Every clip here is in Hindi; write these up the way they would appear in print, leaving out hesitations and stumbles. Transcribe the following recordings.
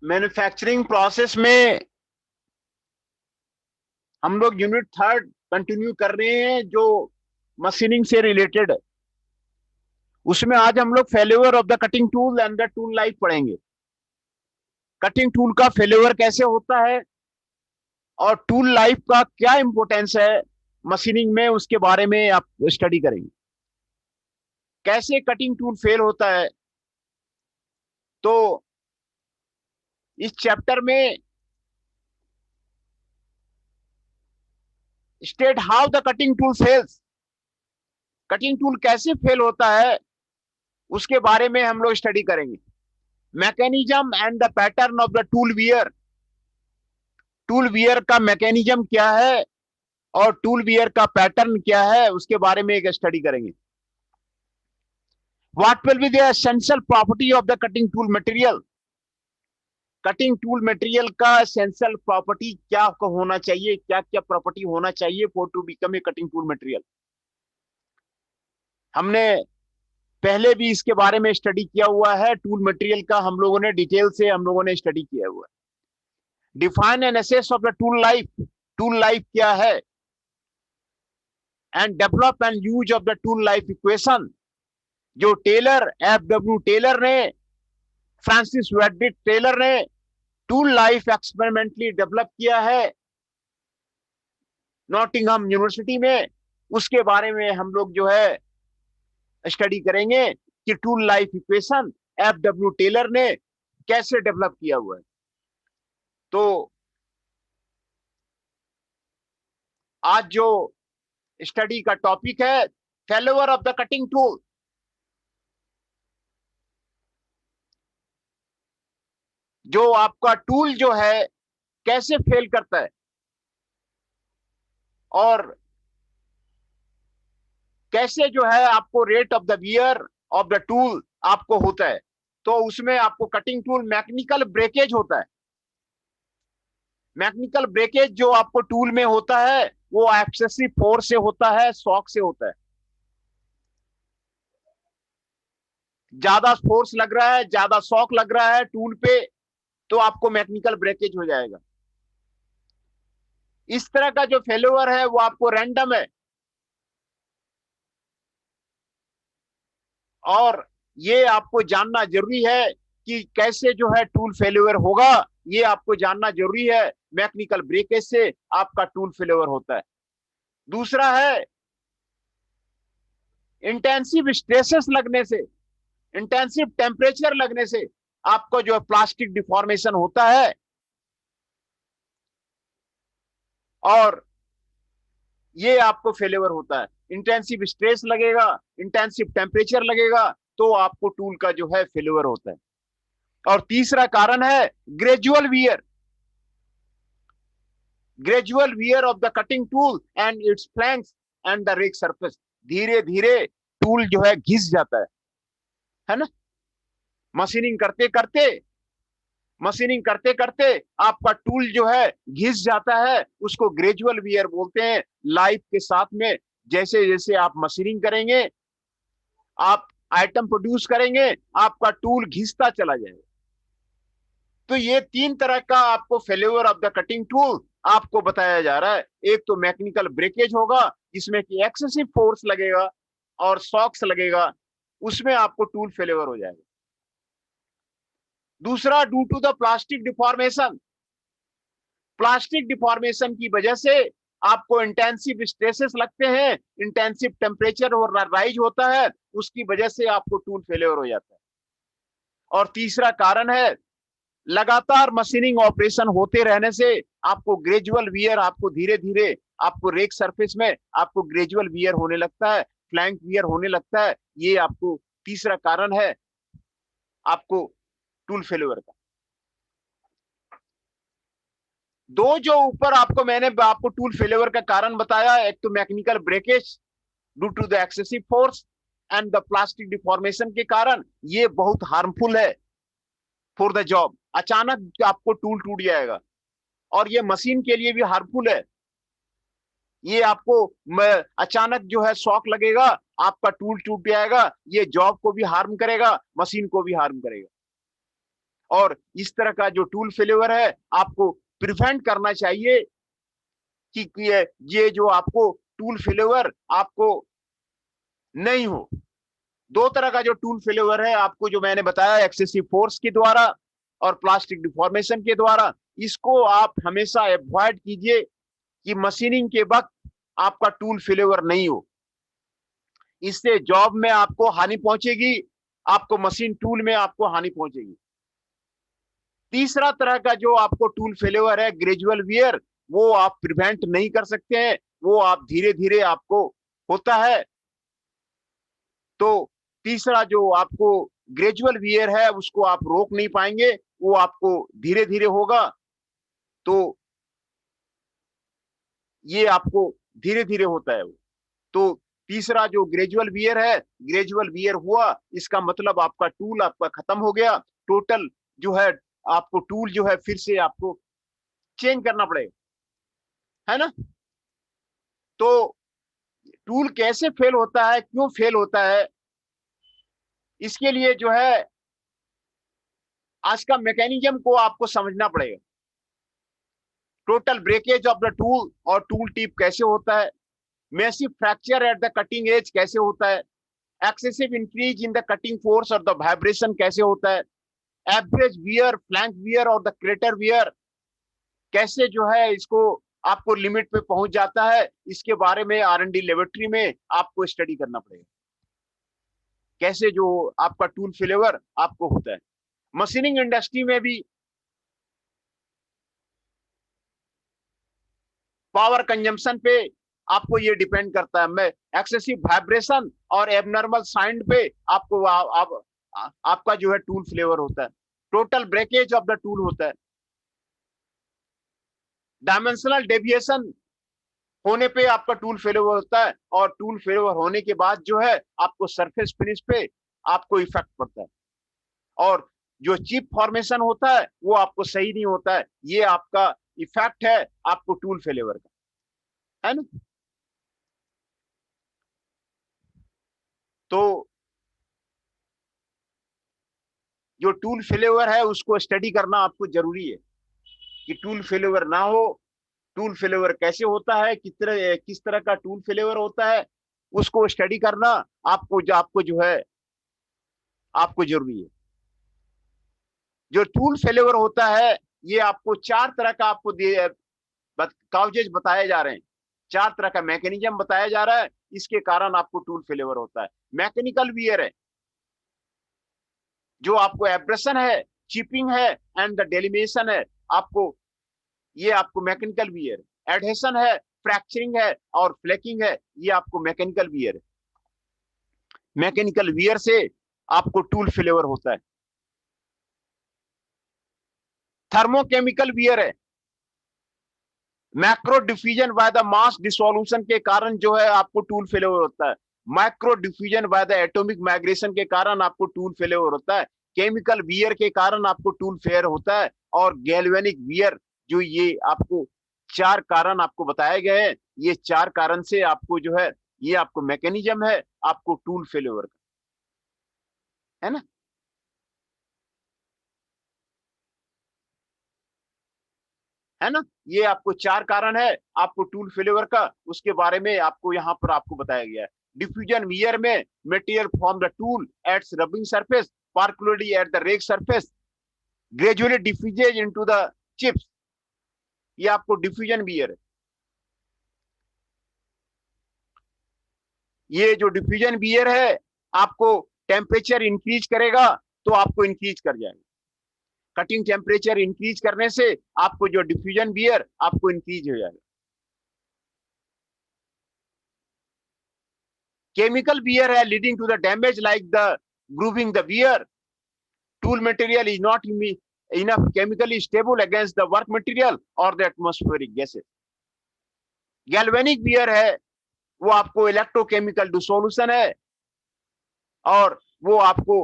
मैन्युफैक्चरिंग प्रोसेस में हम लोग यूनिट थर्ड कंटिन्यू कर रहे हैं जो मशीनिंग से रिलेटेड है। उसमें आज हम लोग failure of the cutting tool and the tool life पढ़ेंगे। कटिंग टूल का फेल्योर कैसे होता है और टूल लाइफ का क्या इंपॉर्टेंस है मशीनिंग में, उसके बारे में आप स्टडी करेंगे। कैसे कटिंग टूल फेल होता है, तो इस चैप्टर में state how the cutting tool fails, cutting tool कैसे फेल होता है उसके बारे में हम लोग स्टडी करेंगे। Mechanism and the pattern of the tool wear, tool wear का मैकेनिज्म क्या है और टूल वियर का पैटर्न क्या है उसके बारे में एक स्टडी करेंगे। What will be the essential property of the cutting tool material, cutting tool material का एसेंशियल प्रॉपर्टी क्या होना चाहिए, क्या क्या प्रॉपर्टी होना चाहिए for to become a cutting tool material. हमने पहले भी इसके बारे में स्टडी किया हुआ है। टूल मटेरियल का हम लोगों ने डिटेल से हम लोगों ने स्टडी किया हुआ है। Define and assess of the tool life, tool life क्या है, and develop and use of the tool life equation, जो टेलर F.W. टेलर ने, फ्रांसिस वेडिट टेलर ने टूल लाइफ एक्सपेरिमेंटली डेवलप किया है नॉटिंघम यूनिवर्सिटी में। उसके बारे में हम लोग जो है स्टडी करेंगे कि tool life equation F.W. Taylor ने कैसे डेवलप किया हुआ है। तो आज जो स्टडी का टॉपिक है failure of the cutting tool, जो आपका टूल जो है कैसे फेल करता है और कैसे जो है आपको rate of the wear of the tool आपको होता है। तो उसमें आपको कटिंग टूल मैकेनिकल ब्रेकेज होता है। मैकेनिकल ब्रेकेज जो आपको टूल में होता है वो एक्सेसिव फोर्स से होता है, शॉक से होता है। ज्यादा फोर्स लग रहा है, ज्यादा शॉक लग रहा है टूल पे, तो आपको मैकेनिकल ब्रेकेज हो जाएगा। इस तरह का जो फेल्योर है वो आपको रैंडम है, और ये आपको जानना जरूरी है कि कैसे जो है टूल फेल्योर होगा, ये आपको जानना जरूरी है। मैकेनिकल ब्रेकेज से आपका टूल फेल्योर होता है। दूसरा है इंटेंसिव स्ट्रेसेस लगने से, इंटेंसिव टेम्परेचर लगने से आपको जो है प्लास्टिक डिफॉर्मेशन होता है, और ये आपको फेल्योर होता है। इंटेंसिव स्ट्रेस लगेगा, इंटेंसिव टेम्परेचर लगेगा, तो आपको टूल का जो है फेल्योर होता है। और तीसरा कारण है gradual wear, gradual wear of the cutting tool and its flanks and the rake surface. धीरे धीरे टूल जो है घिस जाता है ना। मशीनिंग करते करते, मशीनिंग करते करते आपका टूल जो है घिस जाता है, उसको ग्रेजुअल वियर बोलते हैं। लाइफ के साथ में जैसे जैसे आप मशीनिंग करेंगे, आप आइटम प्रोड्यूस करेंगे, आपका टूल घिसता चला जाएगा। तो ये तीन तरह का आपको failure of the cutting tool आपको बताया जा रहा है। एक तो मैकेनिकल ब्रेकेज होगा जिसमें कि एक्सेसिव फोर्स लगेगा और शॉक्स लगेगा, उसमें आपको टूल फेल्योर हो जाएगा। दूसरा, due to the plastic deformation, plastic deformation की वजह से आपको इंटेंसिव स्ट्रेसेस लगते हैं, इंटेंसिव टेम्परेचर और राइज होता है, उसकी वजह से आपको टूल फेल्योर हो जाता है। और तीसरा कारण है लगातार मशीनिंग ऑपरेशन होते रहने से आपको ग्रेजुअल वियर, आपको धीरे धीरे आपको रेक सरफेस में आपको ग्रेजुअल वियर होने लगता है, फ्लैंक वियर होने लगता है। ये आपको तीसरा कारण है आपको टूल फेल्योर का। दो जो ऊपर आपको मैंने आपको टूल फेल्योर का कारण बताया, एक तो mechanical breakage due to the excessive force and the plastic deformation के कारण, ये बहुत हार्मफुल है फॉर द जॉब। अचानक आपको टूल टूट जाएगा, और ये मशीन के लिए भी हार्मफुल है। ये आपको अचानक जो है शॉक लगेगा, आपका टूल टूट जाएगा, ये जॉब को भी हार्म करेगा, मशीन को भी हार्म करेगा। और इस तरह का जो टूल फेल्योर है आपको प्रिवेंट करना चाहिए कि ये जो आपको टूल फेल्योर आपको नहीं हो। दो तरह का जो टूल फेल्योर है आपको जो मैंने बताया, एक्सेसिव फोर्स के द्वारा और प्लास्टिक डिफॉर्मेशन के द्वारा, इसको आप हमेशा अवॉइड कीजिए कि मशीनिंग के वक्त आपका टूल फेल्योर नहीं हो। इससे जॉब में आपको हानि पहुंचेगी, आपको मशीन टूल में आपको हानि पहुंचेगी। तीसरा तरह का जो आपको टूल फेल्योर है ग्रेजुअल वियर, वो आप प्रिवेंट नहीं कर सकते हैं, वो आप धीरे धीरे आपको होता है। तो तीसरा जो आपको ग्रेजुअल वियर है उसको आप रोक नहीं पाएंगे, वो आपको धीरे धीरे होगा। तो ये आपको धीरे धीरे होता है। तो तीसरा जो ग्रेजुअल वियर है, ग्रेजुअल वियर हुआ इसका मतलब आपका टूल आपका खत्म हो गया, टोटल जो है आपको टूल जो है फिर से आपको चेंज करना पड़ेगा, है ना। तो टूल कैसे फेल होता है, क्यों फेल होता है, इसके लिए जो है आज का मैकेनिज्म को आपको समझना पड़ेगा। Total breakage of the tool और टूल टिप कैसे होता है, massive fracture at the cutting edge कैसे होता है, excessive increase in the cutting force और द वाइब्रेशन कैसे होता है, एवरेज वियर, फ्लैंक वियर और द क्रेटर वियर कैसे जो है इसको आपको लिमिट पे पहुंच जाता है, इसके बारे में R&D लेबोरेटरी में आपको स्टडी करना पड़ेगा, कैसे जो आपका टूल फेल्योर आपको होता है। मशीनिंग इंडस्ट्री में भी पावर कंजम्पशन पे आपको ये डिपेंड करता है, मैं एक्सेसिव वाइब्रेशन और एबनॉर्मल साउंड पे आपको आपका जो है टूल फेल्योर होता है। Total breakage of the tool होता है। डायमेंशनल डेविएशन होने पे आपका टूल फेल्योर होता है, और टूल फेल्योर होने के बाद जो है आपको सरफेस फिनिश पे आपको इफेक्ट पड़ता है, और जो चिप फॉर्मेशन होता है वो आपको सही नहीं होता है। ये आपका इफेक्ट है आपको टूल फेल्योर का, है ना। तो जो टूल फेल्योर है उसको स्टडी करना आपको जरूरी है कि टूल फेल्योर ना हो। टूल फेल्योर कैसे होता है, किस तरह का टूल फेल्योर होता है, उसको स्टडी करना आपको जो है आपको जरूरी है। जो टूल फेल्योर होता है ये आपको चार तरह का आपको काउजेज बताए जा रहे हैं, चार तरह का मैकेनिज्म बताया जा रहा है, इसके कारण आपको टूल फेल्योर होता है। मैकेनिकल वियर है, जो आपको एब्रेशन है, चिपिंग है एंड द डेलिमेशन है, आपको ये आपको मैकेनिकल वियर। एडहेशन है, फ्रैक्चरिंग है और फ्लेकिंग है, ये आपको मैकेनिकल वियर है। मैकेनिकल वियर से आपको टूल फेल्योर होता है। थर्मोकेमिकल वियर है, macro diffusion by the mass dissolution के कारण जो है आपको टूल फेल्योर होता है। Micro diffusion by the atomic migration के कारण आपको टूल फेल्योर होता है। केमिकल वियर के कारण आपको टूल फेयर होता है। और गैल्वेनिक वियर, जो ये आपको चार कारण आपको बताए गए हैं, ये चार कारण से आपको जो है ये आपको मैकेनिज्म है आपको टूल फेल्योर का, है ना। है ना, ये आपको चार कारण है आपको टूल फेल्योर का, उसके बारे में आपको यहाँ पर आपको बताया गया है। डिफ्यूजन वियर में material from the tool at its rubbing surface particularly at the rake surface gradually diffuses into the chips, ये आपको डिफ्यूजन वियर है। ये जो डिफ्यूजन वियर है आपको टेम्परेचर इंक्रीज करेगा तो आपको इंक्रीज कर जाएगा। कटिंग टेम्परेचर इंक्रीज करने से आपको जो डिफ्यूजन वियर आपको इंक्रीज हो जाएगा। केमिकल वियर है, leading to the damage like the grooving the wear, tool material is not enough chemically stable against the work material or the atmospheric gases। Galvanic wear है, वो आपको इलेक्ट्रोकेमिकल डिसोल्यूशन है, और वो आपको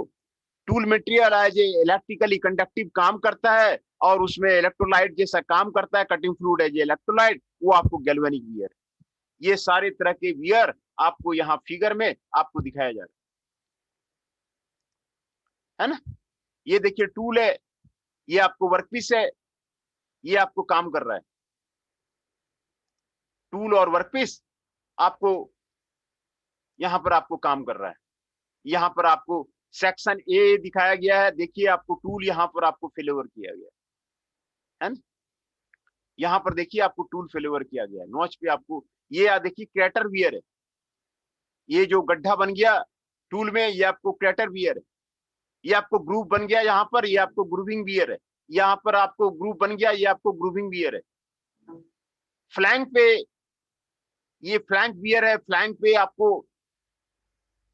tool material as a electrically conductive काम करता है, और उसमें इलेक्ट्रोलाइट जैसा काम करता है, कटिंग फ्लूइड एज इलेक्ट्रोलाइट, वो आपको गैल्वेनिक वियर। ये सारे तरह के वियर आपको यहाँ फिगर में आपको दिखाया जा रहा है ना। ये देखिए टूल है, ये आपको वर्कपीस है, ये आपको काम कर रहा है। टूल और वर्कपीस आपको यहां पर आपको काम कर रहा है। यहां पर आपको सेक्शन ए दिखाया गया है, देखिए आपको टूल यहां पर आपको फेल किया गया है ना। यहां पर देखिए आपको टूल फेल किया गया है नॉच पे आपको। ये देखिए क्रैटर वियर है, ये जो गड्ढा बन गया टूल में, ये आपको क्रैटर वियर है। ये आपको ग्रूव बन गया यहाँ पर, ये आपको ग्रूविंग वियर है। यहाँ पर आपको ग्रूव बन गया, ये आपको ग्रूविंग वियर है। फ्लैंक पे ये फ्लैंक वियर है, फ्लैंक पे आपको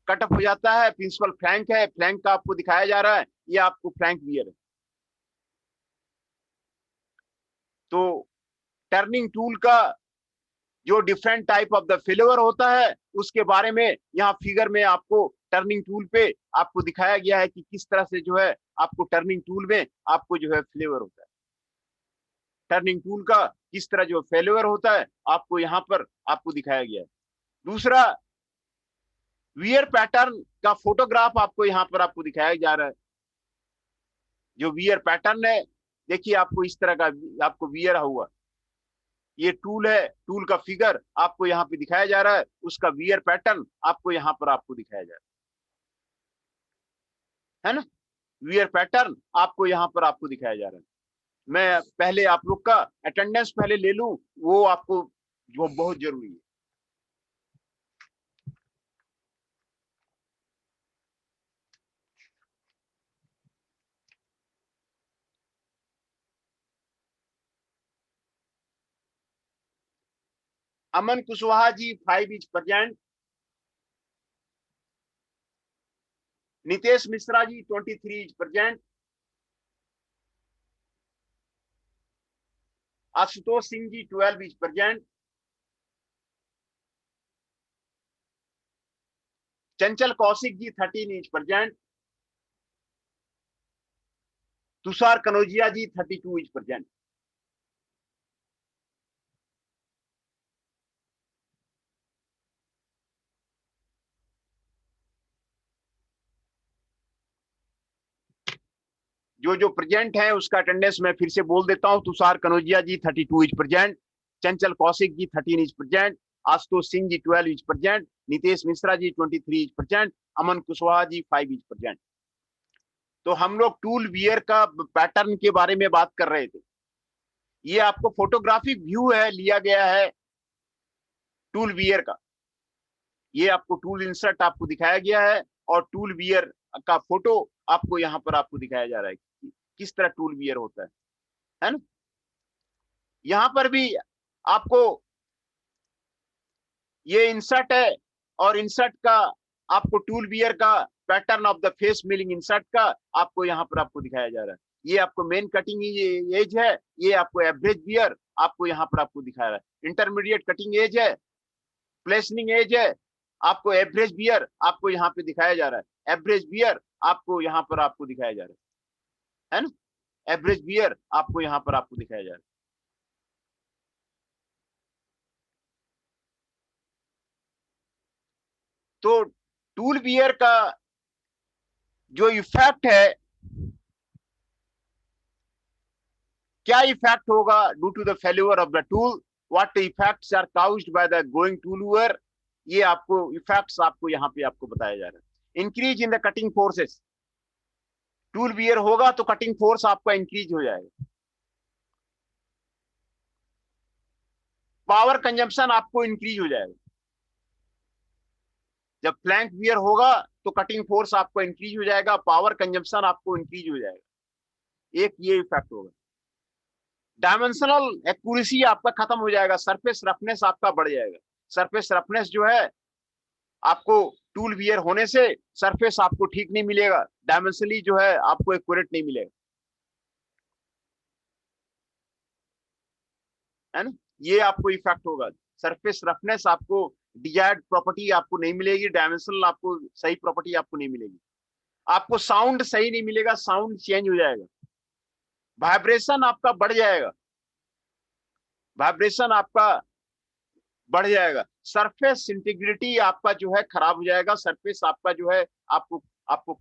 कट ऑफ हो जाता है, प्रिंसिपल फ्लैंक है, फ्लैंक का आपको दिखाया जा रहा है, ये आपको फ्लैंक वियर है। तो टर्निंग टूल का जो different type of the failure होता है उसके बारे में यहाँ फिगर में आपको टर्निंग टूल पे आपको दिखाया गया है कि किस तरह से जो है आपको टर्निंग टूल में आपको जो है फेल्योर होता है। टर्निंग टूल का किस तरह जो फेल्योर होता है आपको यहाँ पर आपको दिखाया गया है। दूसरा, वियर पैटर्न का फोटोग्राफ आपको यहाँ पर आपको दिखाया जा रहा है। जो वियर पैटर्न है, देखिए आपको इस तरह का आपको वियर हुआ, ये टूल है, टूल का फिगर आपको यहाँ पे दिखाया जा रहा है, उसका वियर पैटर्न आपको यहाँ पर आपको दिखाया जा रहा है ना। वियर पैटर्न आपको यहाँ पर आपको दिखाया जा रहा है। मैं पहले आप लोग का अटेंडेंस पहले ले लूं, वो आपको जो बहुत जरूरी है। Aman Kushwaha ji 5 is present. Nitesh Mishra ji 23 is present. Ashutosh Singh ji 12 is present. Chanchal Kaushik ji 13 is present. Tushar Kanaujia ji 32 is present. जो जो प्रेजेंट है उसका अटेंडेंस मैं फिर से बोल देता हूं। Tushar Kanaujia ji 32 is present. Chanchal Kaushik ji 13 is present. Ashutosh Singh ji 12 is present. Nitesh Mishra ji 23 is present. Aman Kushwaha ji 5 is present. तो हम लोग टूल वियर का पैटर्न के बारे में बात कर रहे थे। ये आपको फोटोग्राफिक व्यू है, लिया गया है टूल वियर का। ये आपको टूल इंसर्ट आपको दिखाया गया है और टूल वियर का फोटो आपको यहाँ पर आपको दिखाया जा रहा है कि किस तरह टूल वियर होता है ना। यहाँ पर भी आपको ये इंसर्ट है और इंसर्ट का आपको टूल वियर का pattern of the face milling insert का आपको यहाँ पर आपको दिखाया जा रहा है। ये आपको मेन कटिंग एज है, ये आपको एवरेज वियर आपको यहाँ पर आपको दिखा रहा है। इंटरमीडिएट कटिंग एज है, प्लेसनिंग एज है, आपको एवरेज वियर आपको यहाँ पे दिखाया जा रहा है। एवरेज वियर आपको यहाँ पर आपको दिखाया जा रहा है ना। एवरेज वियर आपको यहाँ पर आपको दिखाया जा रहा है। तो टूल वियर का जो इफेक्ट है, क्या इफेक्ट होगा due to the failure of the tool, what effects are caused by the going tool wear, ये आपको इफेक्ट्स आपको यहाँ पे आपको बताया जा रहा है। Increase in the cutting forces, tool wear होगा तो कटिंग फोर्स आपका इंक्रीज हो जाएगा। पावर कंजम्पशन आपको इंक्रीज हो जाएगा। जब फ्लैंक वियर होगा तो कटिंग फोर्स आपको इंक्रीज हो जाएगा, पावर कंजम्पशन आपको इंक्रीज हो जाएगा। एक ये इफेक्ट होगा। डायमेंशनल एक्यूरेसी आपका खत्म हो जाएगा, सरफेस रफनेस आपका बढ़ जाएगा। सरफेस रफनेस जो है आपको टूल वियर होने से सरफेस आपको ठीक नहीं मिलेगा, डायमेंशनली जो है आपको एक्यूरेट नहीं मिलेगा, है ना। ये आपको इफेक्ट होगा। सरफेस रफनेस आपको डिजायर्ड प्रॉपर्टी आपको नहीं मिलेगी, डायमेंशनल आपको सही प्रॉपर्टी आपको नहीं मिलेगी। आपको साउंड सही नहीं मिलेगा, साउंड चेंज हो जाएगा। वाइब्रेशन आपका बढ़ जाएगा, वाइब्रेशन आपका बढ़ जाएगा। सरफेस इंटीग्रिटी आपका जो है खराब हो जाएगा, सरफेस आपका जो है आपको आपको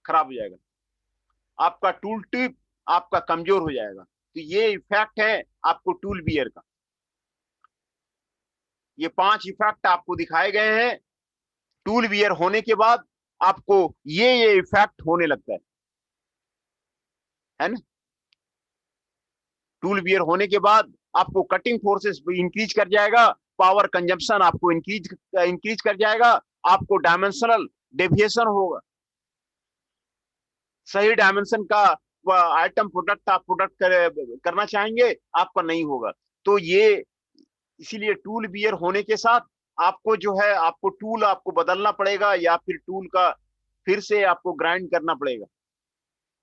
खराब हो जाएगा। आपका टूल टिप आपका कमजोर हो जाएगा। तो ये इफेक्ट है आपको टूल बियर का। ये 5 इफेक्ट आपको दिखाए गए हैं। टूल बियर होने के बाद आपको ये इफेक्ट होने लगता है ना। टूल बियर होने के बाद आपको कटिंग फोर्सेस इंक्रीज कर जाएगा, पावर कंजम्पशन आपको इंक्रीज कर जाएगा, आपको डायमेंशनल डेविएशन होगा। सही डायमेंशन का आइटम प्रोडक्ट आप करना चाहेंगे, आपका नहीं होगा। तो ये इसीलिए टूल बियर होने के साथ आपको जो है आपको टूल आपको बदलना पड़ेगा, या फिर टूल का फिर से आपको ग्राइंड करना पड़ेगा,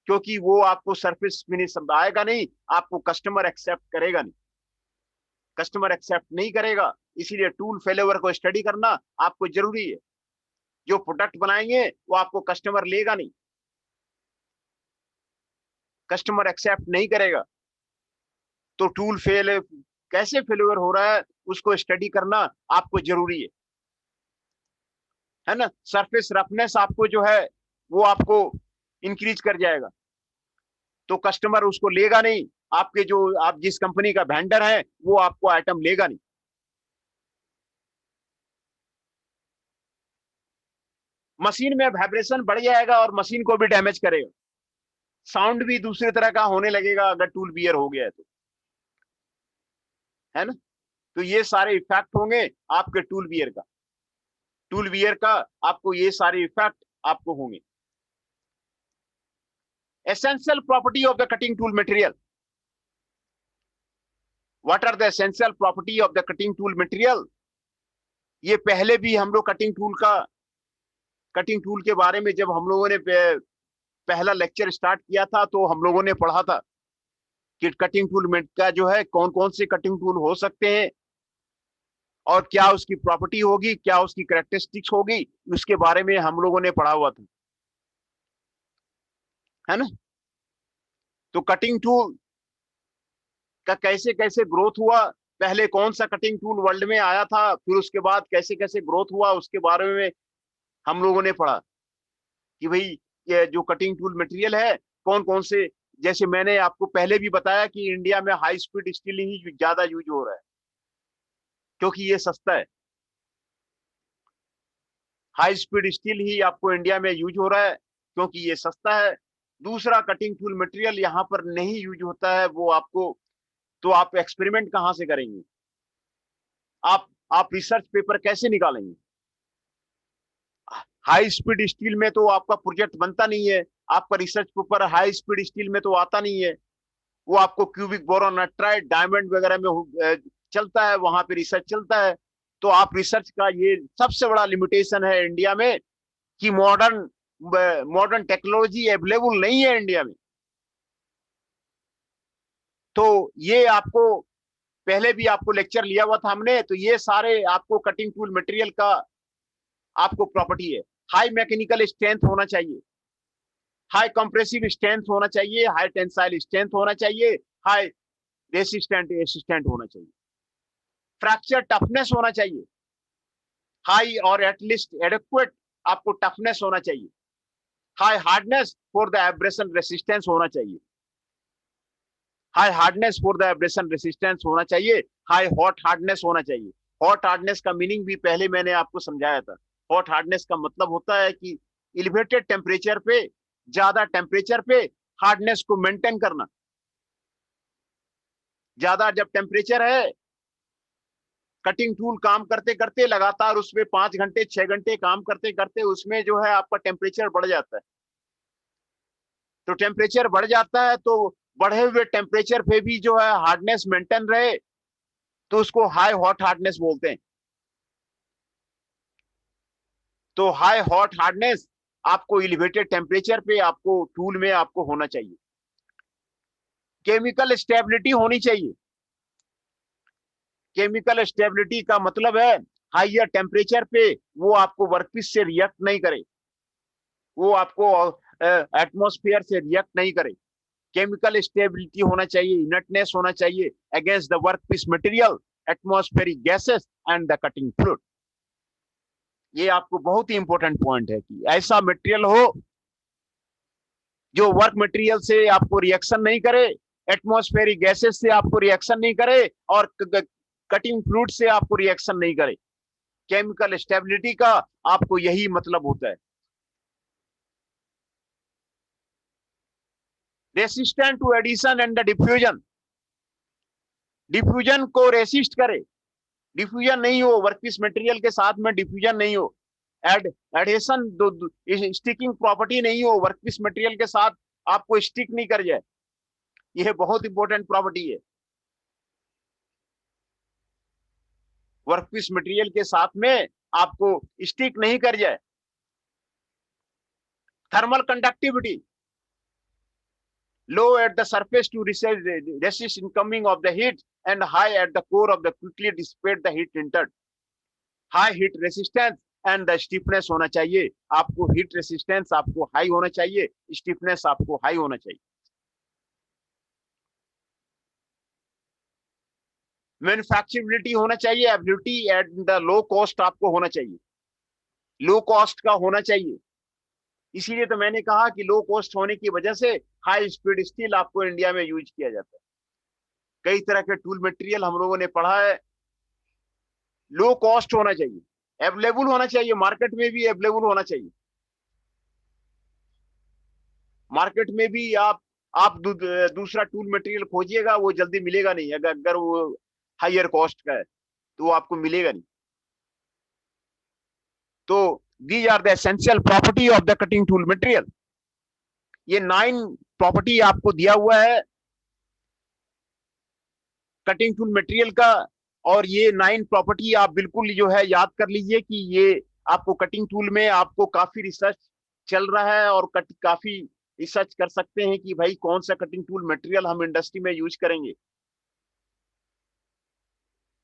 क्योंकि वो आपको सरफेस फिनिश आएगा नहीं, आपको कस्टमर एक्सेप्ट करेगा नहीं, कस्टमर एक्सेप्ट नहीं करेगा। इसीलिए टूल फेलियर को स्टडी करना आपको जरूरी है। जो प्रोडक्ट बनाएंगे वो आपको कस्टमर लेगा नहीं, कस्टमर एक्सेप्ट नहीं करेगा। तो टूल कैसे फेलियर हो रहा है उसको स्टडी करना आपको जरूरी है ना। सरफेस रफनेस आपको जो है वो आपको इंक्रीज कर जाएगा, तो कस्टमर उसको लेगा नहीं, आपके जो आप जिस कंपनी का वेंडर है वो आपको आइटम लेगा नहीं। मशीन में वाइब्रेशन बढ़ जाएगा और मशीन को भी डैमेज करेगा, साउंड भी दूसरे तरह का होने लगेगा अगर टूल बियर हो गया है तो, है ना। तो ये सारे इफेक्ट होंगे आपके टूल बियर का, टूल बियर का आपको ये सारे इफेक्ट आपको होंगे। Essential property of the cutting tool material. What are the essential property of the cutting tool material. ये पहले भी हम लोग कटिंग टूल के बारे में जब हम लोगों ने पहला लेक्चर स्टार्ट किया था तो हम लोगों ने पढ़ा था कि कटिंग टूल में का जो है कौन कौन से कटिंग टूल हो सकते हैं और क्या उसकी प्रॉपर्टी होगी, क्या उसकी कैरेक्टरिस्टिक्स होगी, उसके बारे में हम लोगों ने पढ़ा हुआ था, है ना। तो कटिंग टूल का कैसे कैसे ग्रोथ हुआ, पहले कौन सा कटिंग टूल वर्ल्ड में आया था, फिर उसके बाद कैसे कैसे ग्रोथ हुआ, उसके बारे में हम लोगों ने पढ़ा कि भाई ये जो कटिंग टूल मटेरियल है कौन कौन से। जैसे मैंने आपको पहले भी बताया कि इंडिया में हाई स्पीड स्टील ही ज्यादा यूज हो रहा है क्योंकि ये सस्ता है। हाई स्पीड स्टील ही आपको इंडिया में यूज हो रहा है क्योंकि ये सस्ता है। दूसरा कटिंग टूल मटेरियल यहाँ पर नहीं यूज होता है, वो आपको, तो आप एक्सपेरिमेंट कहाँ से करेंगे, आप रिसर्च पेपर कैसे निकालेंगे। हाई स्पीड स्टील में तो आपका प्रोजेक्ट बनता नहीं है, आपका research paper high speed steel में तो आता नहीं है। वो आपको क्यूबिक बोरॉन नाइट्राइड डायमंड वगैरह में चलता है, वहां पे रिसर्च चलता है। तो आप रिसर्च का ये सबसे बड़ा लिमिटेशन है इंडिया में कि मॉडर्न टेक्नोलॉजी अवेलेबल नहीं है इंडिया में। तो ये आपको पहले भी आपको लेक्चर लिया हुआ था हमने, तो ये सारे आपको कटिंग टूल मटेरियल का आपको प्रॉपर्टी है। हाई मैकेनिकल स्ट्रेंथ होना चाहिए, हाई कंप्रेसिव स्ट्रेंथ होना चाहिए, हाई टेंसाइल स्ट्रेंथ होना चाहिए, हाई रेसिस्टेंट होना चाहिए, फ्रैक्चर टफनेस होना चाहिए, हाई और एटलीस्ट एडिक्वेट आपको टफनेस होना चाहिए, high hardness for the abrasion resistance होना चाहिए, high hardness for the abrasion resistance होना चाहिए, हाई हॉट हार्डनेस होना चाहिए। हॉट हार्डनेस का मीनिंग भी पहले मैंने आपको समझाया था। हॉट हार्डनेस का मतलब होता है कि एलिवेटेड टेम्परेचर पे, ज्यादा टेम्परेचर पे हार्डनेस को मेंटेन करना। ज्यादा जब टेम्परेचर है, कटिंग टूल काम करते करते लगातार उसमें 5 घंटे 6 घंटे काम करते करते उसमें जो है आपका टेम्परेचर बढ़ जाता है। तो टेम्परेचर बढ़ जाता है तो बढ़े हुए टेम्परेचर पे भी जो है हार्डनेस मेंटेन रहे तो उसको हाई हॉट हार्डनेस बोलते हैं। तो हाई हॉट हार्डनेस आपको एलिवेटेड टेम्परेचर पे आपको टूल में आपको होना चाहिए। केमिकल स्टेबिलिटी होनी चाहिए। केमिकल स्टेबिलिटी का मतलब है हाइयर टेम्परेचर पे वो आपको वर्कपीस से रिएक्ट नहीं करे, वो आपको एटमॉस्फेयर से रिएक्ट नहीं करे। केमिकल स्टेबिलिटी होना चाहिए, इनर्टनेस होना चाहिए against the workpiece material, atmospheric gases and the cutting fluid. ये आपको बहुत ही इंपॉर्टेंट पॉइंट है कि ऐसा मटेरियल हो जो वर्क मटेरियल से आपको रिएक्शन नहीं करे, एटमॉस्फेरिक गैसेस से आपको रिएक्शन नहीं करे, और कटिंग फ्लूइड से आपको रिएक्शन नहीं करे। केमिकल स्टेबिलिटी का आपको यही मतलब होता है। Resistant to adhesion and the diffusion, diffusion को रेसिस्ट करे, डिफ्यूजन नहीं हो वर्कपीस मटेरियल के साथ में, डिफ्यूजन नहीं हो, एडहेशन स्टिकिंग प्रॉपर्टी नहीं हो वर्कपीस मटेरियल के साथ, आपको स्टिक नहीं कर जाए, यह बहुत इंपॉर्टेंट प्रॉपर्टी है। वर्कपीस मटेरियल के साथ में आपको स्टिक नहीं कर जाए। Thermal conductivity, low at the surface to resist incoming of the heat, and high at the core of the quickly dissipate the heat entered. High heat resistance and the stiffness होना चाहिए आपको, heat resistance आपको high होना चाहिए, stiffness आपको high होना चाहिए। मैन्युफैक्चरेबिलिटी होना चाहिए, ability at the low cost आपको होना चाहिए, लो कॉस्ट का होना चाहिए। इसीलिए तो मैंने कहा कि लो कॉस्ट होने की वजह से हाई स्पीड स्टील आपको इंडिया में यूज किया जाता है। कई तरह के टूल मटेरियल हम लोगों ने पढ़ा है। लो कॉस्ट होना चाहिए, अवेलेबल होना चाहिए, मार्केट में भी अवेलेबल होना चाहिए। मार्केट में भी आप दूसरा टूल मटेरियल खोजिएगा, वो जल्दी मिलेगा नहीं, अगर वो हायर कॉस्ट का है तो वो आपको मिलेगा नहीं। तो these are the essential property of the cutting tool material। ये 9 प्रॉपर्टी आपको दिया हुआ है कटिंग टूल मटेरियल का, और ये 9 प्रॉपर्टी आप बिल्कुल जो है याद कर लीजिए कि ये आपको कटिंग टूल में आपको काफी रिसर्च चल रहा है, और काफी रिसर्च कर सकते हैं कि भाई कौन सा कटिंग टूल मटेरियल हम इंडस्ट्री में यूज करेंगे।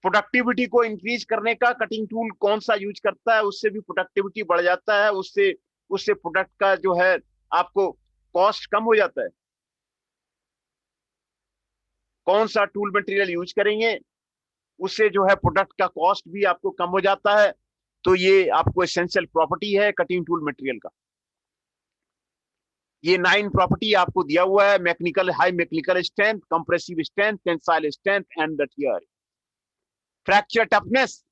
प्रोडक्टिविटी को इंक्रीज करने का कटिंग टूल कौन सा यूज करता है, उससे भी प्रोडक्टिविटी बढ़ जाता है, उससे उससे प्रोडक्ट का जो है आपको कॉस्ट कम हो जाता है। कौन सा टूल मटेरियल यूज करेंगे उससे जो है प्रोडक्ट का कॉस्ट भी आपको कम हो जाता है। तो ये आपको एसेंशियल प्रॉपर्टी है कटिंग टूल मटेरियल का। ये 9 प्रॉपर्टी आपको दिया हुआ है, mechanical high mechanical strength, compressive strength, tensile strength and the tear. Fracture toughness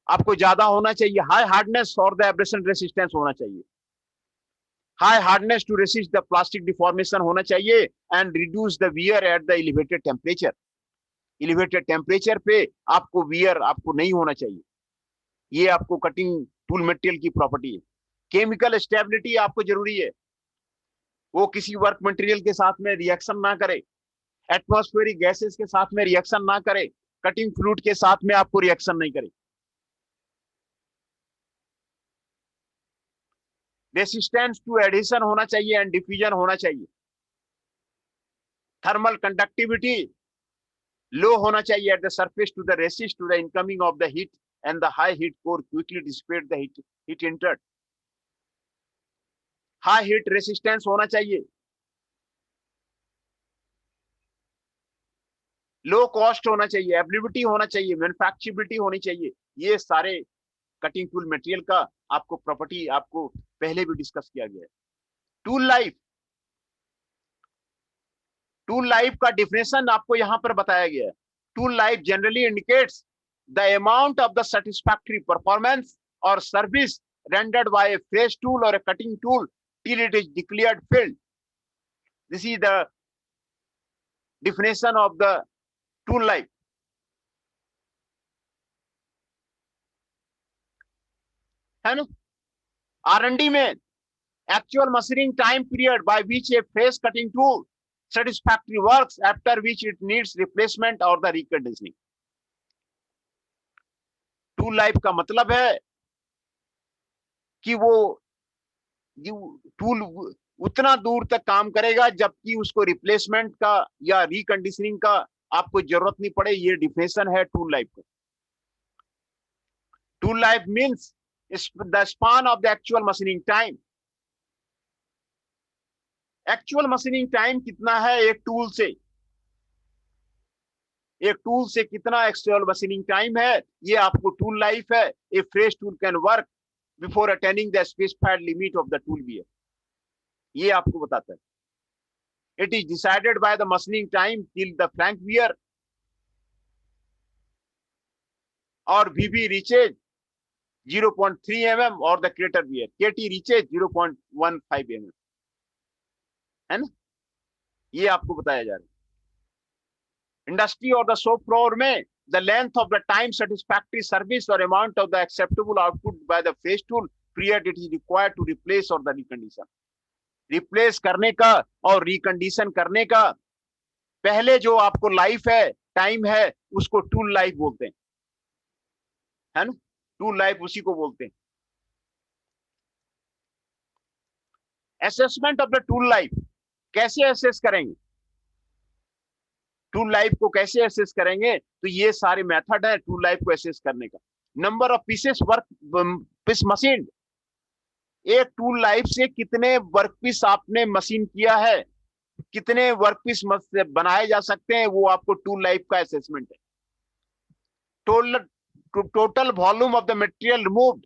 आपको ज्यादा होना चाहिए, हाई हार्डनेस और द एब्रेशन रेसिस्टेंस होना चाहिए, high hardness to resist the plastic deformation होना चाहिए, and reduce the wear at the elevated temperature. Elevated temperature पे आपको वियर आपको नहीं होना चाहिए। ये आपको कटिंग टूल मटेरियल की प्रॉपर्टी है। केमिकल स्टेबिलिटी आपको जरूरी है, वो किसी वर्क मटेरियल के साथ में रिएक्शन ना करे, एटमॉस्फेरिक गैसेस के साथ में रिएक्शन ना करे, कटिंग फ्लूइड के साथ में आपको रिएक्शन नहीं करे। रेसिस्टेंस टू एडिशन होना चाहिए एंड डिफ्यूजन होना चाहिए। थर्मल कंडक्टिविटी लो होना चाहिए at the surface to the resist to the incoming of the heat, and the high heat core quickly dissipate the heat entered. High heat resistance होना चाहिए, लो कॉस्ट होना चाहिए, एबिलिटी होना चाहिए, मैन्युफैक्चरेबिलिटी होनी चाहिए। ये सारे कटिंग टूल मटेरियल का आपको प्रॉपर्टी आपको पहले भी डिस्कस किया गया है। टूल लाइफ, टूल लाइफ का डिफिनेशन आपको यहां पर बताया गया है। Tool life generally indicates the amount of the satisfactory performance और service rendered by a fresh tool or a cutting tool till it is declared failed. This is the definition of the tool life. है ना? R&D में actual machining time period by which a fresh cutting tool satisfactory works, after which it needs replacement or the reconditioning. Tool life का मतलब है कि वो टूल उतना दूर तक काम करेगा जबकि उसको रिप्लेसमेंट का या रिकंडीशनिंग का आपको जरूरत नहीं पड़े। ये डिफिनेशन है टूल लाइफ का। Tool life means the span of the actual machining time. Actual machining time कितना है एक टूल से, एक टूल से कितना एक्चुअल मशीनिंग टाइम है, ये आपको टूल लाइफ है। A fresh tool can work before attaining the specified limit of the tool wear. ये आपको बताता है। It is decided by the machining time till the flank wear और वीबी रीचेज 0.3 mm और the crater wear KT reaches 0.15 mm, है ना। ये आपको बताया जा रहा है। इंडस्ट्री और द शॉप फ्लोर में the length of the time satisfactory service or amount of the acceptable output by the face tool period it is required to replace or the recondition. Replace करने का और रिकंडीशन करने का पहले जो आपको लाइफ है, टाइम है, उसको टूल लाइफ बोलते हैं, है ना। टूल लाइफ उसी को बोलते हैं। Assessment of the tool life कैसे असेस करेंगे, टूल लाइफ को कैसे असेस करेंगे, तो ये सारे मेथड है टूल लाइफ को असेस करने का। Number of pieces workpiece machine, एक टूल लाइफ से कितने वर्क पीस आपने मशीन किया है, कितने वर्क पीस बनाए जा सकते हैं, वो आपको टूल लाइफ का असेसमेंट है। Total volume of the material removed,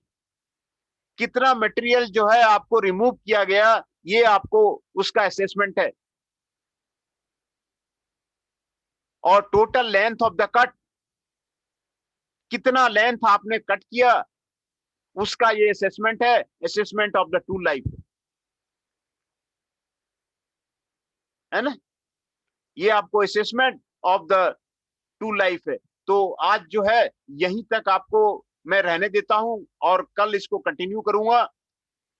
कितना मटेरियल जो है आपको रिमूव किया गया, ये आपको उसका असेसमेंट है। और total length of the cut, कितना लेंथ आपने कट किया, उसका ये असेसमेंट है, assessment of the tool life, है ना। ये आपको assessment of the tool life है। तो आज जो है यहीं तक आपको मैं रहने देता हूं और कल इसको कंटिन्यू करूंगा,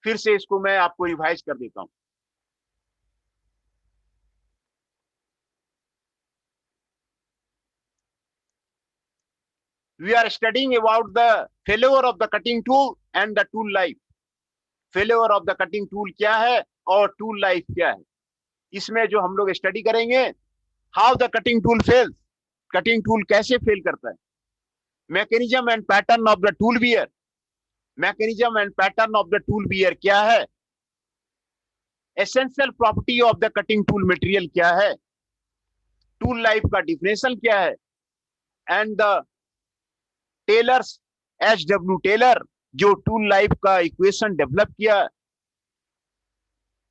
फिर से इसको मैं आपको रिवाइज कर देता हूं। We are studying about the failure of the cutting tool and the tool life. Failure of the cutting tool क्या है और tool life क्या है, इसमें जो हम लोग स्टडी करेंगे, how the cutting tool fails, cutting tool कैसे फेल करता है, mechanism and pattern of the tool wear, mechanism and pattern of the tool wear क्या है, essential property of the cutting tool material क्या है, tool life का definition क्या है, and the Taylor's HW Taylor जो टूल लाइफ का इक्वेशन डेवलप किया,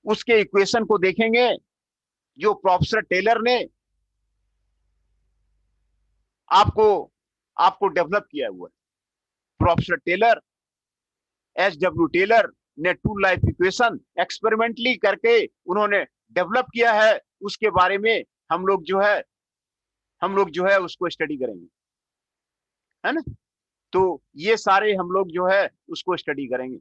उसके इक्वेशन को देखेंगे जो प्रोफेसर टेलर ने आपको आपको डेवलप किया हुआ है। प्रोफेसर टेलर HW टेलर ने टूल लाइफ इक्वेशन एक्सपेरिमेंटली करके उन्होंने डेवलप किया है, उसके बारे में हम लोग जो है उसको स्टडी करेंगे, है ना। तो ये सारे हम लोग जो है उसको स्टडी करेंगे।